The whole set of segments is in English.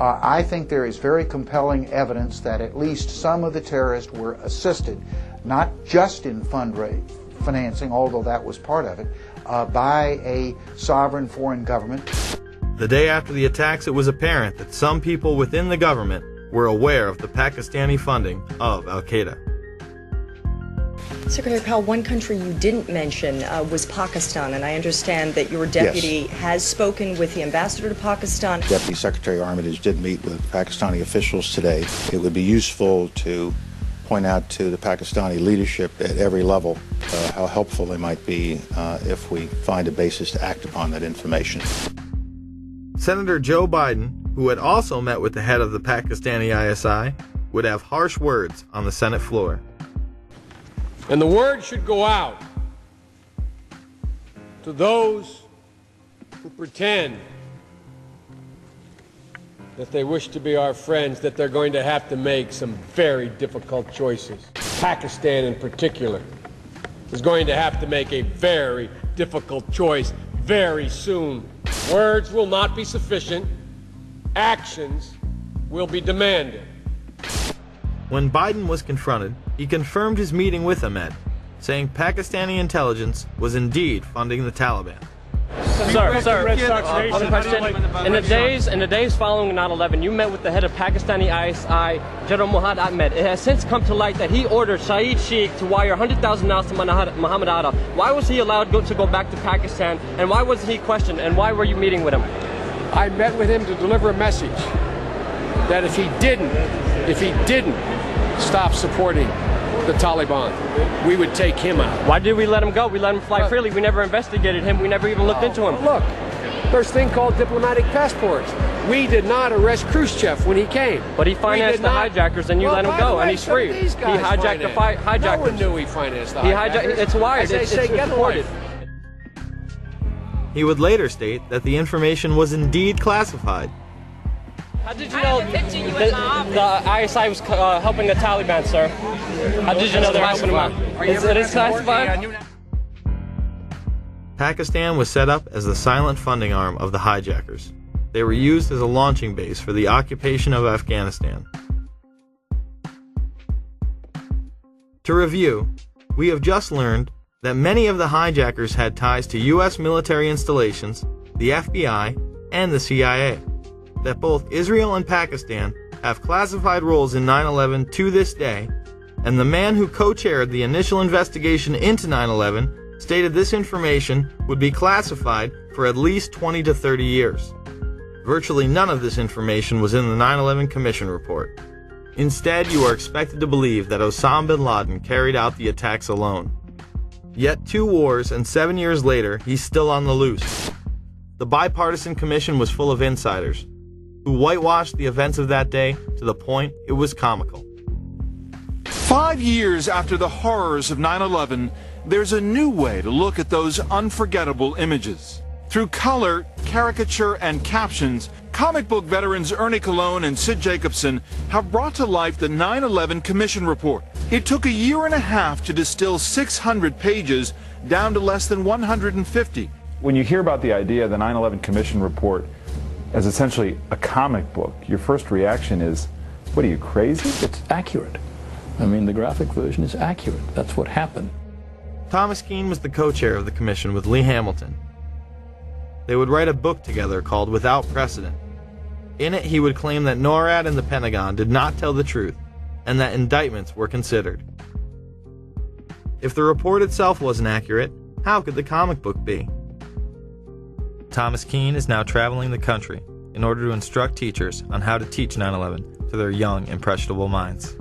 I think there is very compelling evidence that at least some of the terrorists were assisted, not just in financing, although that was part of it, by a sovereign foreign government. The day after the attacks, it was apparent that some people within the government were aware of the Pakistani funding of Al-Qaeda. Secretary Powell, one country you didn't mention was Pakistan, and I understand that your deputy has spoken with the ambassador to Pakistan. Deputy Secretary Armitage did meet with Pakistani officials today. It would be useful to point out to the Pakistani leadership at every level how helpful they might be if we find a basis to act upon that information. Senator Joe Biden, who had also met with the head of the Pakistani ISI, would have harsh words on the Senate floor. And the word should go out to those who pretend that they wish to be our friends, that they're going to have to make some very difficult choices. Pakistan in particular is going to have to make a very difficult choice very soon. Words will not be sufficient. Actions will be demanded. When Biden was confronted, he confirmed his meeting with Ahmed, saying Pakistani intelligence was indeed funding the Taliban. Sir, one question. In the days following 9/11, you met with the head of Pakistani ISI, General Muhammad Ahmed. It has since come to light that he ordered Saeed Sheikh to wire $100,000 to Muhammad Atta. Why was he allowed to go back to Pakistan, and why wasn't he questioned, and why were you meeting with him? I met with him to deliver a message that if he didn't stop supporting the Taliban, we would take him out. Why did we let him go? We let him fly freely. We never investigated him. We never even looked into him. Look, there's a thing called diplomatic passports. We did not arrest Khrushchev when he came. But he financed the hijackers, and you let him go, and he's free. He hijacked the hijackers. No one knew he financed the hijackers. It's wired. It's reported. He would later state that the information was indeed classified. How did you know the ISI was helping the Taliban, sir? How did you know they were helping them out? It is classified? Pakistan was set up as the silent funding arm of the hijackers. They were used as a launching base for the occupation of Afghanistan. To review, we have just learned that many of the hijackers had ties to U.S. military installations, the FBI, and the CIA. That both Israel and Pakistan have classified roles in 9/11 to this day, and the man who co-chaired the initial investigation into 9/11 stated this information would be classified for at least 20 to 30 years. Virtually none of this information was in the 9/11 Commission report. Instead, you are expected to believe that Osama bin Laden carried out the attacks alone. Yet 2 wars and 7 years later, he's still on the loose. The bipartisan commission was full of insiders, who whitewashed the events of that day to the point it was comical. 5 years after the horrors of 9/11, there's a new way to look at those unforgettable images. Through color, caricature, and captions, comic book veterans Ernie Colon and Sid Jacobson have brought to life the 9/11 Commission Report. It took a year and a half to distill 600 pages down to less than 150. When you hear about the idea of the 9/11 Commission Report as essentially a comic book, your first reaction is, what are you, crazy? It's accurate. I mean, the graphic version is accurate. That's what happened. Thomas Keane was the co-chair of the commission with Lee Hamilton. They would write a book together called Without Precedent. In it, he would claim that NORAD and the Pentagon did not tell the truth, and that indictments were considered. If the report itself wasn't accurate, how could the comic book be? Thomas Keane is now traveling the country in order to instruct teachers on how to teach 9/11 to their young, impressionable minds.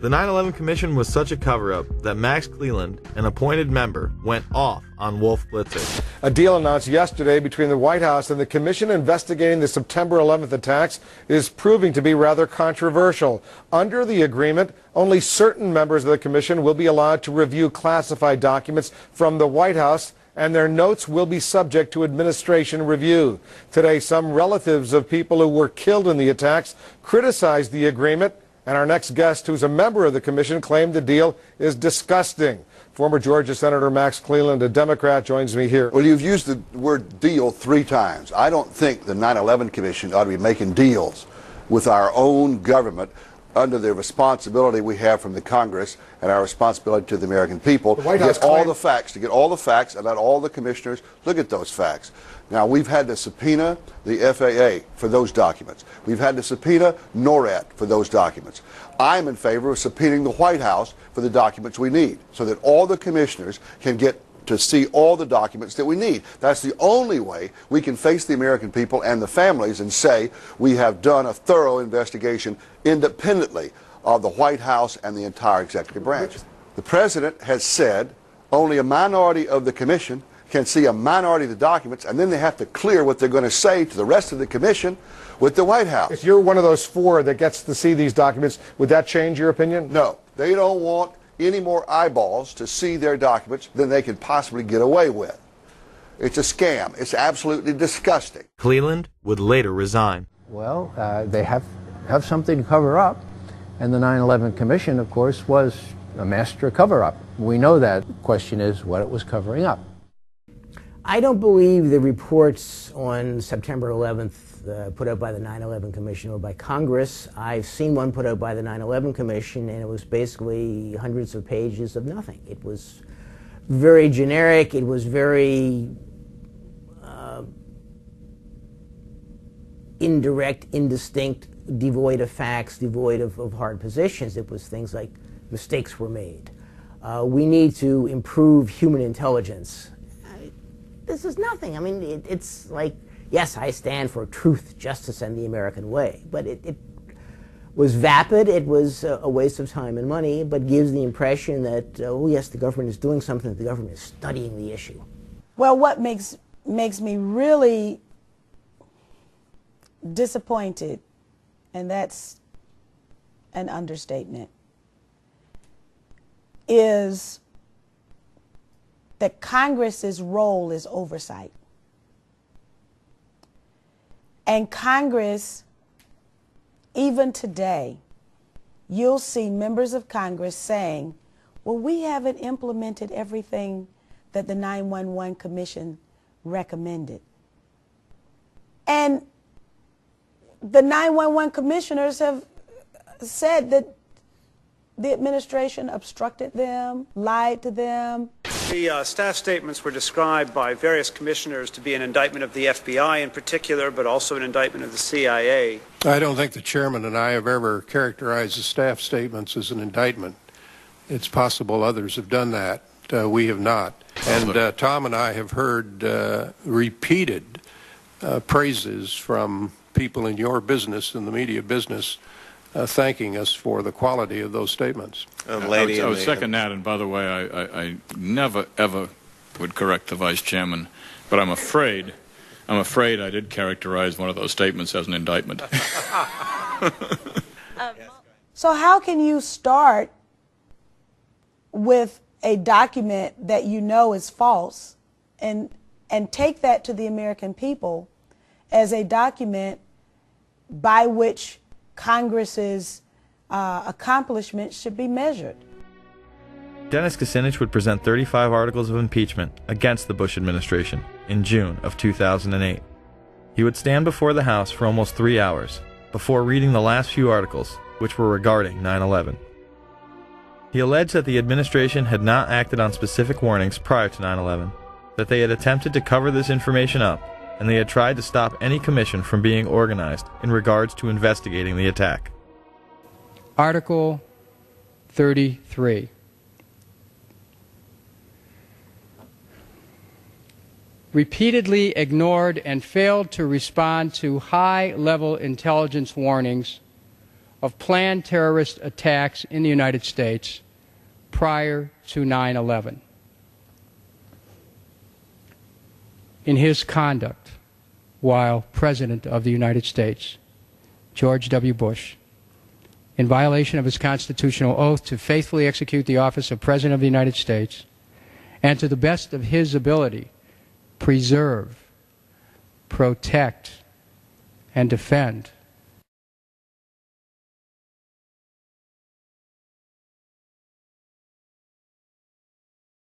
The 9/11 Commission was such a cover-up that Max Cleland, an appointed member, went off on Wolf Blitzer. A deal announced yesterday between the White House and the commission investigating the September 11th attacks is proving to be rather controversial. Under the agreement, only certain members of the commission will be allowed to review classified documents from the White House, and their notes will be subject to administration review. Today, some relatives of people who were killed in the attacks criticized the agreement, and our next guest, who's a member of the commission, claimed the deal is disgusting. Former Georgia Senator Max Cleland, a Democrat, joins me here. Well, you've used the word deal 3 times. I don't think the 9/11 Commission ought to be making deals with our own government under the responsibility we have from the Congress and our responsibility to the American people to get all the facts, and let all the commissioners look at those facts. Now, we've had to subpoena the FAA for those documents. We've had to subpoena NORAD for those documents. I'm in favor of subpoenaing the White House for the documents we need so that all the commissioners can get to see all the documents that we need. That's the only way we can face the American people and the families and say we have done a thorough investigation independently of the White House and the entire executive branch. The President has said only a minority of the Commission can see a minority of the documents, and then they have to clear what they're going to say to the rest of the Commission with the White House. If you're one of those 4 that gets to see these documents, would that change your opinion? No. They don't want any more eyeballs to see their documents than they could possibly get away with. It's a scam. It's absolutely disgusting. Cleland would later resign. Well, they have something to cover up, and the 9/11 Commission, of course, was a master cover-up. We know that. The question is what it was covering up. I don't believe the reports on September 11th put out by the 9/11 Commission or by Congress. I've seen one put out by the 9/11 Commission, and it was basically hundreds of pages of nothing. It was very generic. It was very indirect, indistinct, devoid of facts, devoid of hard positions. It was things like mistakes were made. We need to improve human intelligence. This is nothing. I mean, it's like, yes, I stand for truth, justice, and the American way. But it was vapid. It was a waste of time and money, but gives the impression that, oh, yes, the government is doing something. The government is studying the issue. Well, what makes me really disappointed, and that's an understatement, is that Congress's role is oversight. And Congress, even today, you'll see members of Congress saying, well, we haven't implemented everything that the 9/11 Commission recommended. And the 9/11 commissioners have said that the administration obstructed them, lied to them. The staff statements were described by various commissioners to be an indictment of the FBI in particular, but also an indictment of the CIA. I don't think the chairman and I have ever characterized the staff statements as an indictment. It's possible others have done that. We have not. And Tom and I have heard repeated praises from people in your business, in the media business, thanking us for the quality of those statements. I would second that, and by the way, I never, ever would correct the vice chairman, but I'm afraid I did characterize one of those statements as an indictment. So how can you start with a document that you know is false and take that to the American people as a document by which Congress's accomplishments should be measured? Dennis Kucinich would present 35 articles of impeachment against the Bush administration in June of 2008. He would stand before the House for almost 3 hours before reading the last few articles, which were regarding 9/11. He alleged that the administration had not acted on specific warnings prior to 9/11, that they had attempted to cover this information up, and they had tried to stop any commission from being organized in regards to investigating the attack. Article 33. Repeatedly ignored and failed to respond to high-level intelligence warnings of planned terrorist attacks in the United States prior to 9/11. In his conduct while President of the United States, George W. Bush, in violation of his constitutional oath to faithfully execute the office of President of the United States and to the best of his ability preserve, protect, and defend